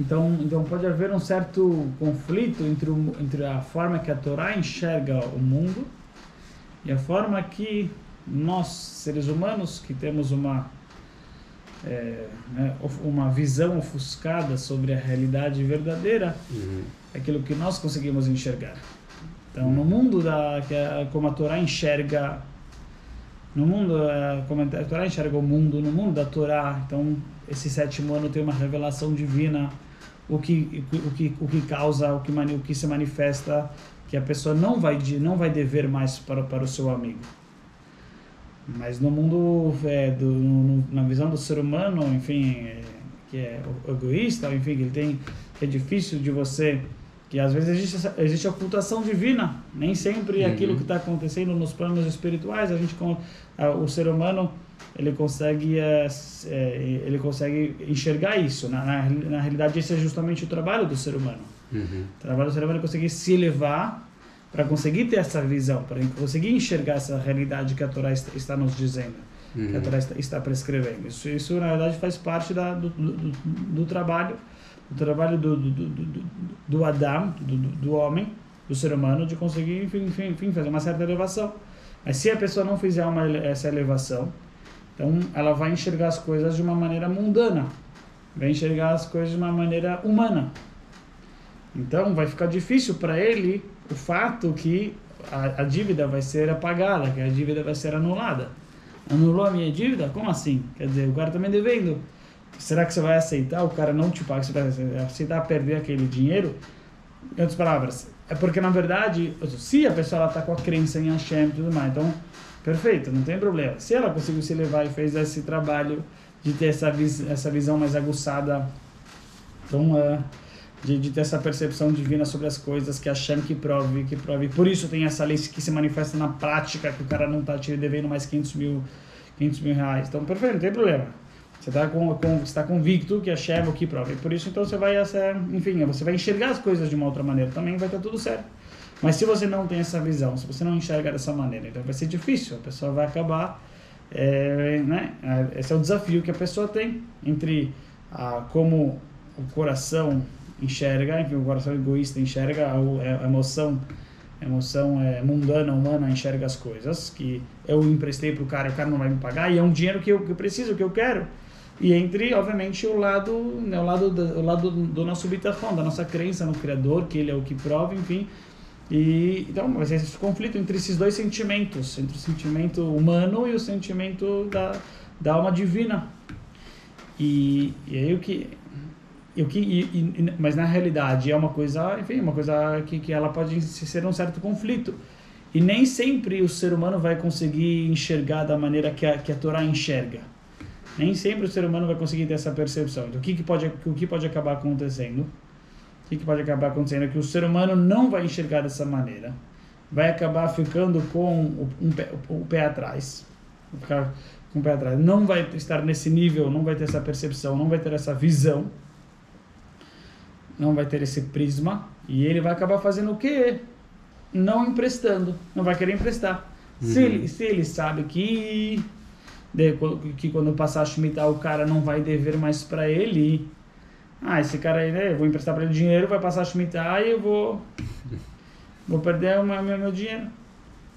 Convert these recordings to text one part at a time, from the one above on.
Então pode haver um certo conflito entre a forma que a Torá enxerga o mundo e a forma que nós, seres humanos, que temos uma visão ofuscada sobre a realidade verdadeira, aquilo que nós conseguimos enxergar. Então, no mundo como a Torá enxerga, como a Torá enxerga o mundo, no mundo da Torá, então esse sétimo ano tem uma revelação divina, o que causa, o que se manifesta, que a pessoa não vai dever mais para o seu amigo. Mas no mundo, na visão do ser humano, enfim, que é egoísta, enfim, que é difícil de você, que às vezes existe ocultação divina, nem sempre aquilo que está acontecendo nos planos espirituais, o ser humano, ele consegue enxergar isso. Na realidade, esse é justamente o trabalho do ser humano. O trabalho do ser humano é conseguir se elevar para conseguir ter essa visão, para conseguir enxergar essa realidade que a Torá está nos dizendo, que a Torá está prescrevendo. Isso na verdade faz parte do trabalho do Adam, do homem, do ser humano, de conseguir, enfim, fazer uma certa elevação. Mas se a pessoa não fizer essa elevação, então ela vai enxergar as coisas de uma maneira mundana, vai enxergar as coisas de uma maneira humana. Então vai ficar difícil para ele o fato que a dívida vai ser apagada, que a dívida vai ser anulada. Anulou a minha dívida? Como assim? Quer dizer, o cara está me devendo. Será que você vai aceitar o cara não te pagar? Você vai aceitar perder aquele dinheiro? Em outras palavras, é porque na verdade, se a pessoa está com a crença em Hashem e tudo mais, então, perfeito, não tem problema. Se ela conseguiu se levar e fez esse trabalho de ter essa visão mais aguçada, então, de ter essa percepção divina sobre as coisas, que Hashem que prove. Por isso tem essa lei que se manifesta na prática, que o cara não está te devendo mais 500 mil reais. Então, perfeito, não tem problema. Você está convicto que Hashem é o que prova. E por isso, então, você vai enxergar as coisas de uma outra maneira. Também vai estar tudo certo. Mas se você não tem essa visão, se você não enxerga dessa maneira, então vai ser difícil. A pessoa vai acabar... Esse é o desafio que a pessoa tem entre como o coração enxerga, enfim, o coração egoísta enxerga, a emoção mundana, humana, enxerga as coisas, que eu emprestei para o cara não vai me pagar, e é um dinheiro que eu preciso, que eu quero. E entre, obviamente, o lado do nosso bitachon, da nossa crença no Criador, que Ele é o que prova, enfim. E então vai ser esse conflito entre esses dois sentimentos, entre o sentimento humano e o sentimento da alma divina. E aí mas na realidade é uma coisa, enfim, uma coisa que ela pode ser um certo conflito. E nem sempre o ser humano vai conseguir enxergar da maneira que a Torá enxerga. Nem sempre o ser humano vai conseguir ter essa percepção. Então, o que pode acabar acontecendo? O que pode acabar acontecendo é que o ser humano não vai enxergar dessa maneira. Vai acabar ficando com o pé atrás. Vai ficar com o pé atrás. Não vai estar nesse nível, não vai ter essa percepção, não vai ter essa visão. Não vai ter esse prisma. E ele vai acabar fazendo o quê? Não emprestando. Não vai querer emprestar. Se ele sabe que quando passar a Shemitah o cara não vai dever mais para ele, esse cara aí, eu vou emprestar para ele dinheiro, vai passar a Shemitah e eu vou perder meu dinheiro.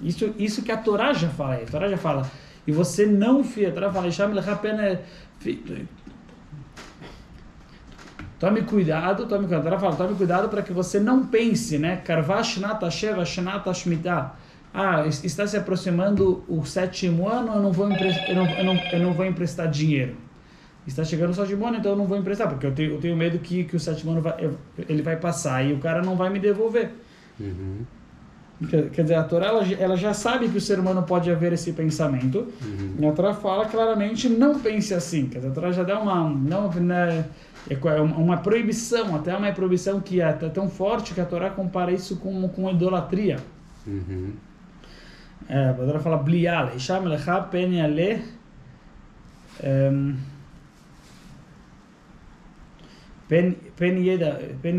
Isso que a Torá já fala. A Torá já fala. E você não fia. A Torá fala, tome cuidado, a Torá fala, tome cuidado para que você não pense, né? Karvash nata sheva shenata shmitah. Está se aproximando o sétimo ano, eu não vou emprestar dinheiro. Está chegando o sétimo ano, então eu não vou emprestar, porque eu tenho medo que o sétimo ano ele vai passar e o cara não vai me devolver. Quer dizer, a Torá ela já sabe que o ser humano pode haver esse pensamento. E a Torá fala claramente, não pense assim. Quer dizer, a Torá já dá uma proibição, até uma proibição que é tão forte que a Torá compara isso com idolatria. A Torá fala blial, isham lecha pen yaleh pen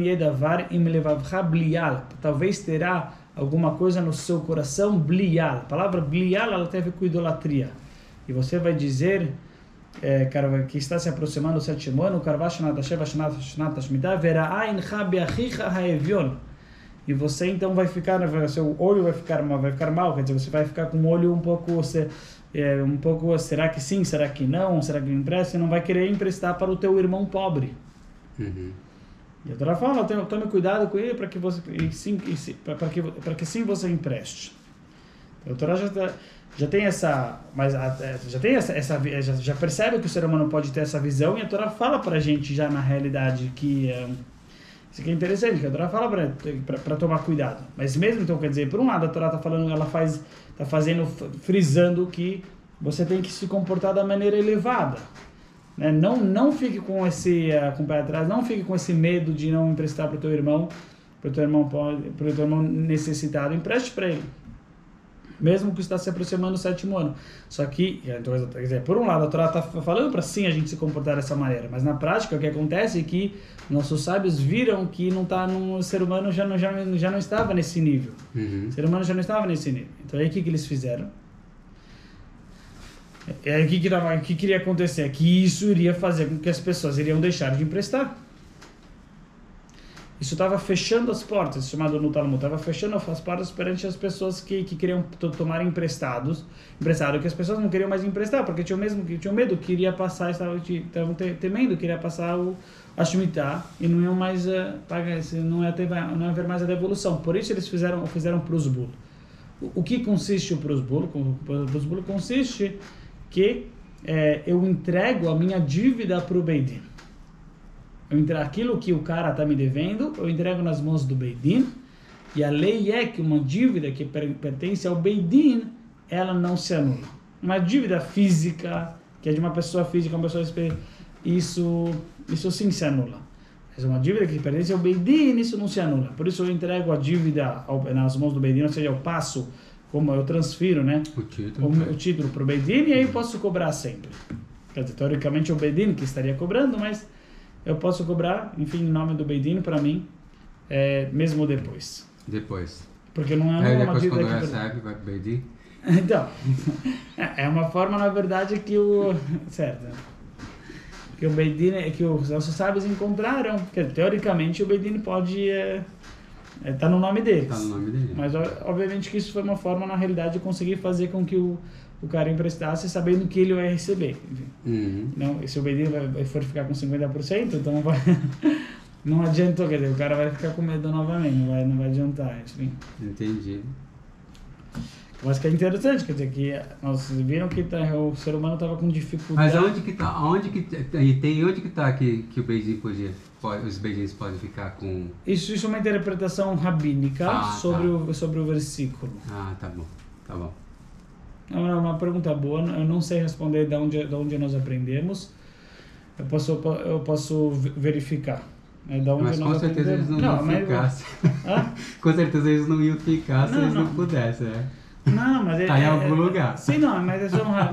yedavar im levavcha blial. Talvez terá alguma coisa no seu coração blial. A palavra blial ela tem a ver com idolatria. E você vai dizer que está se aproximando do sétimo ano, e você então vai ficar, seu olho vai ficar mal, quer dizer, você vai ficar com o olho um pouco, será que sim, será que não, será que me empresta? Você não vai querer emprestar para o teu irmão pobre. E a Torá fala, tome cuidado com ele para que sim você empreste. A Torá já tem essa, já percebe que o ser humano pode ter essa visão, e a Torá fala para a gente já na realidade que isso aqui é interessante, que a Torá fala para tomar cuidado. Mas mesmo, então, quer dizer, por um lado a Torá está falando, frisando que você tem que se comportar da maneira elevada. Né? Não fique com o pé atrás, não fique com esse medo de não emprestar para o teu irmão, necessitado, empreste para ele. Mesmo que está se aproximando do sétimo ano. Só que, então, quer dizer, por um lado a Torá está falando para sim a gente se comportar dessa maneira, mas na prática o que acontece é que nossos sábios viram que o ser humano já não estava nesse nível. O ser humano já não estava nesse nível. Então aí o que eles fizeram? O que iria acontecer? Que isso iria fazer com que as pessoas iriam deixar de emprestar. Isso estava fechando as portas, chamado no Talmud, estava fechando as portas perante as pessoas que queriam tomar emprestado, que as pessoas não queriam mais emprestar, porque tinham medo que iria passar, estavam temendo que iria passar a Shemitah e não iam mais pagar, não ia haver mais a devolução. Por isso eles fizeram prosbul. O que consiste o prosbul? O prosbul consiste que eu entrego a minha dívida para o Beit Din. Aquilo que o cara está me devendo, eu entrego nas mãos do Beit Din, e a lei é que uma dívida que pertence ao Beit Din, ela não se anula. Uma dívida física, que é de uma pessoa física, isso sim se anula. Mas uma dívida que pertence ao Beit Din, isso não se anula. Por isso eu entrego a dívida nas mãos do Beit Din, ou seja, eu passo, como eu transfiro, né, o título para o Beit Din, e aí eu posso cobrar sempre. Quer dizer, teoricamente é o Beit Din que estaria cobrando, mas eu posso cobrar, enfim, em nome do Beit Din para mim, mesmo depois. Porque não é uma dívida que... Depois, quando recebe, vai para o Beit Din? Então, é uma forma, na verdade, que que o Beit Din, que os nossos sábios encontraram, que teoricamente o Beit Din pode... Está no nome deles. Está no nome dele. Mas, obviamente, que isso foi uma forma, na realidade, de conseguir fazer com que o cara emprestasse sabendo que ele vai receber. Não, se o Beit Din for ficar com 50%, então não adiantou, quer dizer, o cara vai ficar com medo novamente, não vai adiantar. Enfim. Entendi. Mas que é interessante, quer dizer, que nós viram que o ser humano estava com dificuldade. Mas onde que está que o Beit Din os Beit Dins podem ficar com... Isso é uma interpretação rabínica sobre o versículo. Tá bom. É uma pergunta boa, eu não sei responder de onde nós aprendemos. Eu posso verificar. Mas com certeza eles não iam ficar. Com certeza eles não iam ficar se eles não pudessem, né? Não, mas está em algum lugar. Sim, não, mas é uma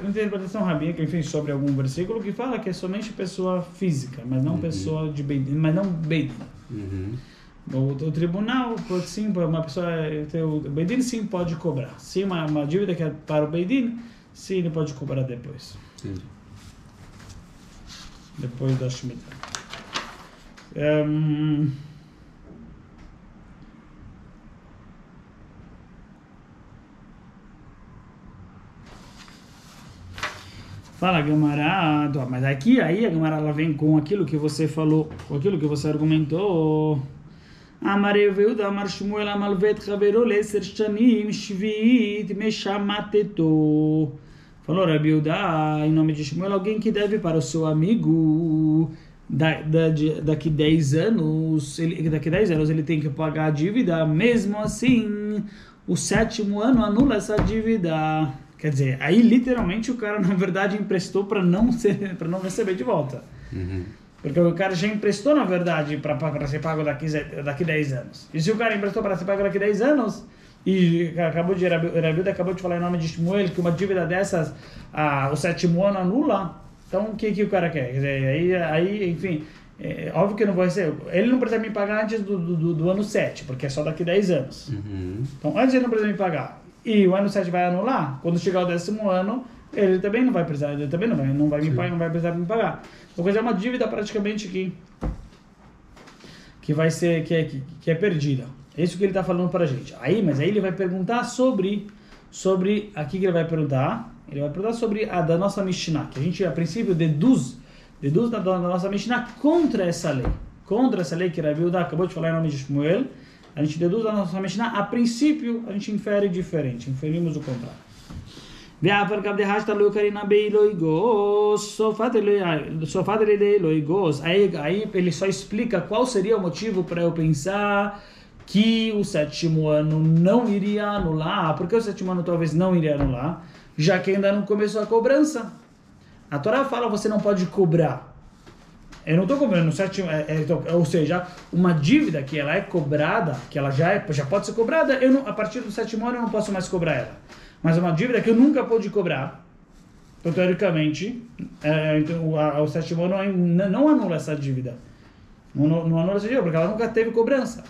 interpretação rabínica, enfim, sobre algum versículo que fala que é somente pessoa física, mas não pessoa de Beit Din, mas não Beit Din. O tribunal, sim, uma pessoa, o Beit Din sim pode cobrar. Sim, uma dívida que é para o Beit Din, sim, ele pode cobrar depois. Entendi. Depois da Shemitah. Fala, Gemara, mas aí a Gemara ela vem com aquilo que você falou, com aquilo que você argumentou. Amare Veuda, Amar Shmuel, Amalvet Chavero, Leser Shanim, Shvit, Meshamateto. Falou, Rabi Uda, em nome de Shmuel, alguém que deve para o seu amigo daqui 10 anos, ele tem que pagar a dívida, mesmo assim, o 7º ano anula essa dívida. Quer dizer, aí literalmente o cara na verdade emprestou para não receber de volta. Porque o cara já emprestou na verdade para ser pago daqui 10 anos. E se o cara emprestou para ser pago daqui 10 anos, e Rabi acabou de falar em nome de Shmuel que uma dívida dessas, o 7º ano anula, então o que o cara quer? Quer dizer, aí enfim, óbvio que eu não vou receber. Ele não precisa me pagar antes do ano 7, porque é só daqui 10 anos. Então antes ele não precisa me pagar. E o ano 7 vai anular, quando chegar o 10º ano, ele também não vai precisar, ele também não vai me pagar, não vai precisar me pagar. Vou fazer uma dívida praticamente que vai ser, que é perdida. É isso que ele está falando para a gente. Mas aí ele vai perguntar sobre aqui que ele vai perguntar. Ele vai perguntar sobre da nossa Mishnah, que a gente a princípio deduz da nossa Mishnah contra essa lei. Contra essa lei que Rabi Yehuda acabou de falar em nome de Shmuel. A gente deduz da nossa Mishnah, a princípio a gente infere diferente, inferimos o contrário. Aí ele só explica qual seria o motivo para eu pensar que o 7º ano não iria anular. Porque o 7º ano talvez não iria anular, já que ainda não começou a cobrança. A Torá fala você não pode cobrar. Eu não estou cobrando o 7º, ou seja, uma dívida que ela é cobrada, que ela já pode ser cobrada, a partir do 7º ano eu não posso mais cobrar ela. Mas uma dívida que eu nunca pude cobrar, então, teoricamente, o 7º ano não anula essa dívida. Não anula essa dívida, porque ela nunca teve cobrança.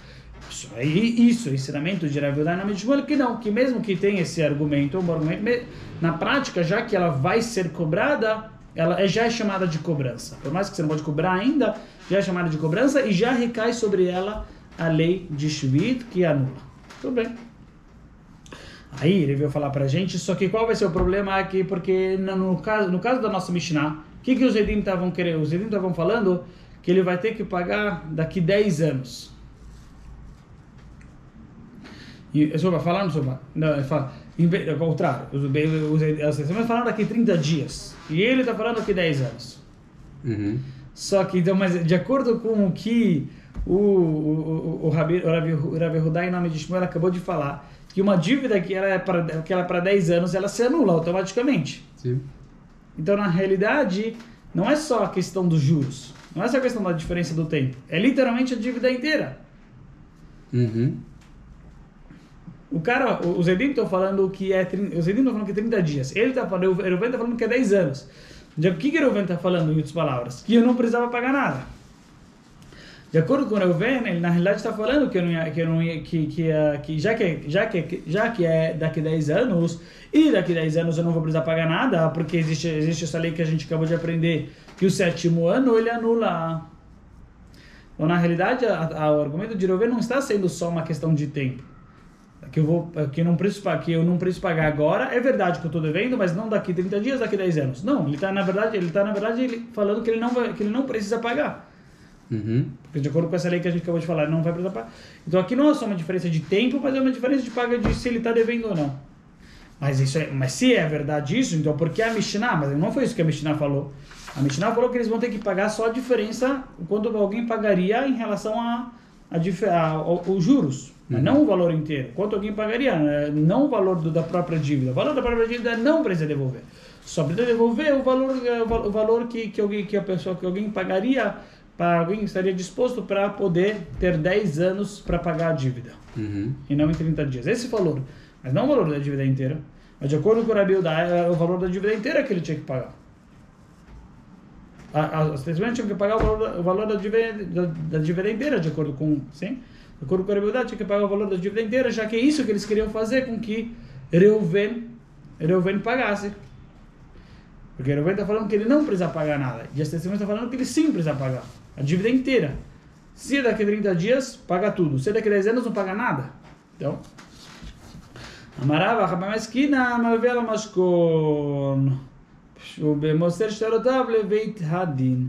Isso, ensinamento de Rabi Yehuda na Shmuel, que mesmo que tenha esse argumento, na prática, já que ela vai ser cobrada, ela já é chamada de cobrança. Por mais que você não pode cobrar ainda, já é chamada de cobrança e já recai sobre ela a lei de Shvit, que anula. Tudo bem. Aí ele veio falar pra gente, só que qual vai ser o problema aqui? Porque no caso da nossa Mishnah, o que os Edim estavam querendo? Os Edim estavam falando que ele vai ter que pagar daqui 10 anos. E Soba, falando Soba, não, ele fala, ao contrário, os estão falando daqui 30 dias, e ele está falando daqui 10 anos. Uhum. Só que, então, mas de acordo com o que o Rabi Yehuda em nome de Shmuel acabou de falar, que uma dívida que ela é para 10 anos, ela se anula automaticamente. Sim. Então, na realidade, não é só a questão dos juros, não é só a questão da diferença do tempo, é literalmente a dívida inteira. Uhum. Os Edim estão falando que é 30 dias. Ele está falando, o Reuven está falando que é 10 anos. O que o Reuven está falando, em outras palavras? Que eu não precisava pagar nada. De acordo com o Reuven, ele na realidade está falando que já que é daqui 10 anos, e daqui 10 anos eu não vou precisar pagar nada, porque existe essa lei que a gente acabou de aprender, que o 7º ano ele anula. Então, na realidade, o argumento de Reuven não está sendo só uma questão de tempo. Que eu não preciso pagar agora, é verdade que eu estou devendo, mas não daqui 30 dias, daqui 10 anos. Não, ele está na verdade falando que ele não precisa pagar. Uhum. Porque de acordo com essa lei que a gente acabou de falar, ele não vai precisar pagar. Então aqui não é só uma diferença de tempo, mas é uma diferença de paga de se ele está devendo ou não. Mas se é verdade isso, então por que a Mishnah? Mas não foi isso que a Mishnah falou. A Mishnah falou que eles vão ter que pagar só a diferença quando alguém pagaria em relação aos juros. Mas não o valor inteiro. Quanto alguém pagaria? Não o valor da própria dívida. O valor da própria dívida não precisa devolver. Só precisa devolver o valor que alguém pagaria, para alguém estaria disposto para poder ter 10 anos para pagar a dívida. Uhum. E não em 30 dias. Esse valor. Mas não o valor da dívida inteira. Mas de acordo com o Rabi Yehuda, é o valor da dívida inteira que ele tinha que pagar. As testemunhas tinham que pagar o valor da dívida inteira, de acordo com... Sim? De acordo com a Rabi Yehuda, tinha que pagar o valor da dívida inteira, já que é isso que eles queriam fazer com que Reuven pagasse. Porque Reuven está falando que ele não precisa pagar nada. E as testemunhas estão falando que ele sim precisa pagar. A dívida inteira. Se daqui a 30 dias, paga tudo. Se daqui a 10 anos, não paga nada. Então... Amarava, Rabameskina, Malvela Mashkon. ובמוסר שטרותיו לבית הדין.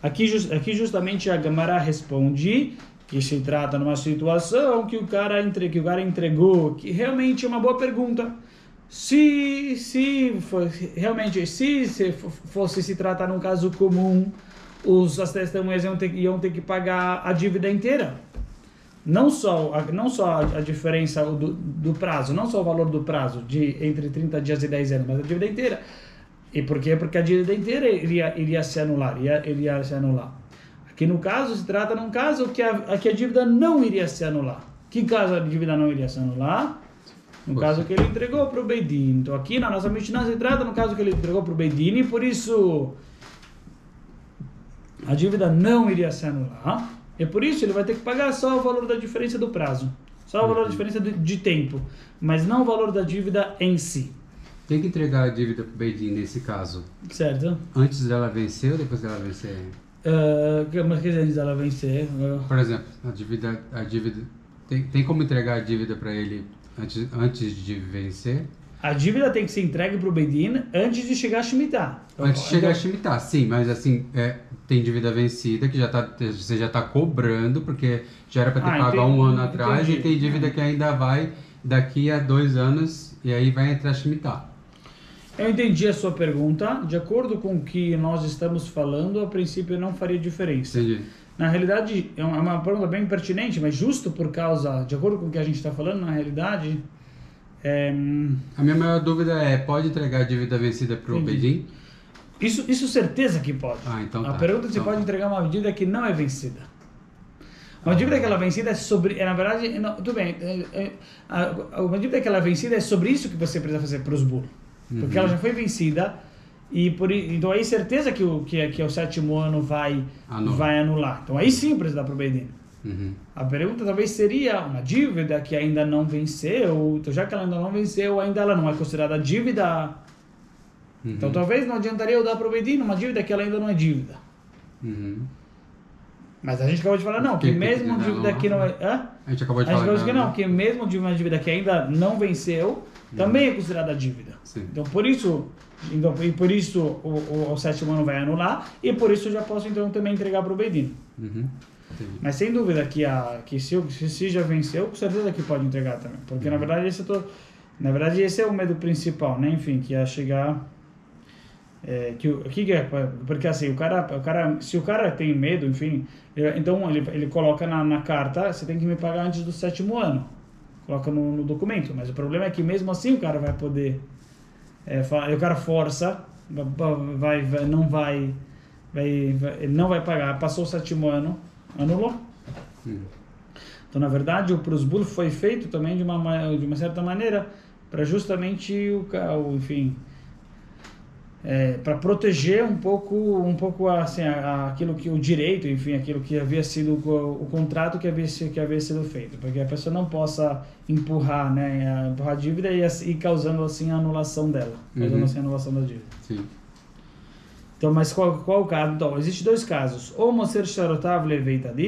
Aqui justamente a Gemara responde que se trata de uma situação que o cara entregou, que realmente é uma boa pergunta. Se fosse se tratar num caso comum, as testemunhas iam ter que pagar a dívida inteira. Não só a diferença do prazo, não só o valor do prazo entre 30 dias e 10 anos, mas a dívida inteira. E por quê? Porque a dívida inteira iria se anular. Aqui no caso, se trata de um caso que a dívida não iria se anular. Que caso a dívida não iria se anular? No caso que ele entregou para o Beidin. Então aqui na nossa Mishnah se trata no caso que ele entregou para o Beidin, e por isso a dívida não iria se anular. E por isso ele vai ter que pagar só o valor da diferença do prazo. Só o valor da diferença de tempo, mas não o valor da dívida em si. Tem que entregar a dívida para o Beidin nesse caso? Certo. Antes dela vencer ou depois dela vencer? Mas que antes dela vencer? Por exemplo, a dívida tem como entregar a dívida para ele antes de vencer? A dívida tem que ser entregue para o Beidin antes de chegar a Shemitah. Antes de chegar a Shemitah, sim, mas assim, tem dívida vencida que você já está cobrando, porque já era para ter pago há um ano atrás, e tem dívida que ainda vai daqui a 2 anos, e aí vai entrar a Shemitah. Eu entendi a sua pergunta. De acordo com o que nós estamos falando, a princípio não faria diferença. Entendi. Na realidade, é uma pergunta bem pertinente, mas justo por causa, de acordo com o que a gente está falando, na realidade... A minha maior dúvida pode entregar a dívida vencida para o Beidin? Isso certeza que pode. Então a pergunta é se pode entregar uma dívida que não é vencida. Uma dívida que ela é vencida é sobre... na verdade, não, tudo bem. Uma dívida que ela é vencida é sobre isso que você precisa fazer para os burros. Porque ela já foi vencida, então aí certeza que o 7º ano vai anular. Então aí sim precisa dar para o Beidin. A pergunta talvez seria uma dívida que ainda não venceu, então já que ela ainda não venceu, ainda ela não é considerada dívida. Então talvez não adiantaria eu dar para o Beidin uma dívida que ela ainda não é dívida. Mas a gente acabou de falar não, que mesmo dívida que não é... A gente acabou de falar que não, que mesmo de uma dívida que ainda não venceu, também é considerada dívida. Sim. Então por isso o 7º ano vai anular, e por isso eu já posso então também entregar para o Beidin. Mas sem dúvida que se já venceu, com certeza que pode entregar também. Porque na verdade esse é o medo principal, né? Enfim, que é chegar... porque assim, se o cara tem medo, enfim, então ele coloca na carta, você tem que me pagar antes do 7º ano. Coloca no documento. Mas o problema é que mesmo assim o cara vai poder... o cara força, não vai pagar, passou o 7º ano, anulou. Então, na verdade, o Prosbul foi feito também de uma certa maneira para justamente enfim, para proteger um pouco assim, aquilo que o direito, enfim, aquilo que havia sido o contrato que havia sido feito, porque a pessoa não possa empurrar a dívida e causando assim a anulação dela, causando assim a anulação da dívida. Sim. Então, mas qual o caso? Então, existem 2 casos. Ou Moser Sharotav Leveitadin,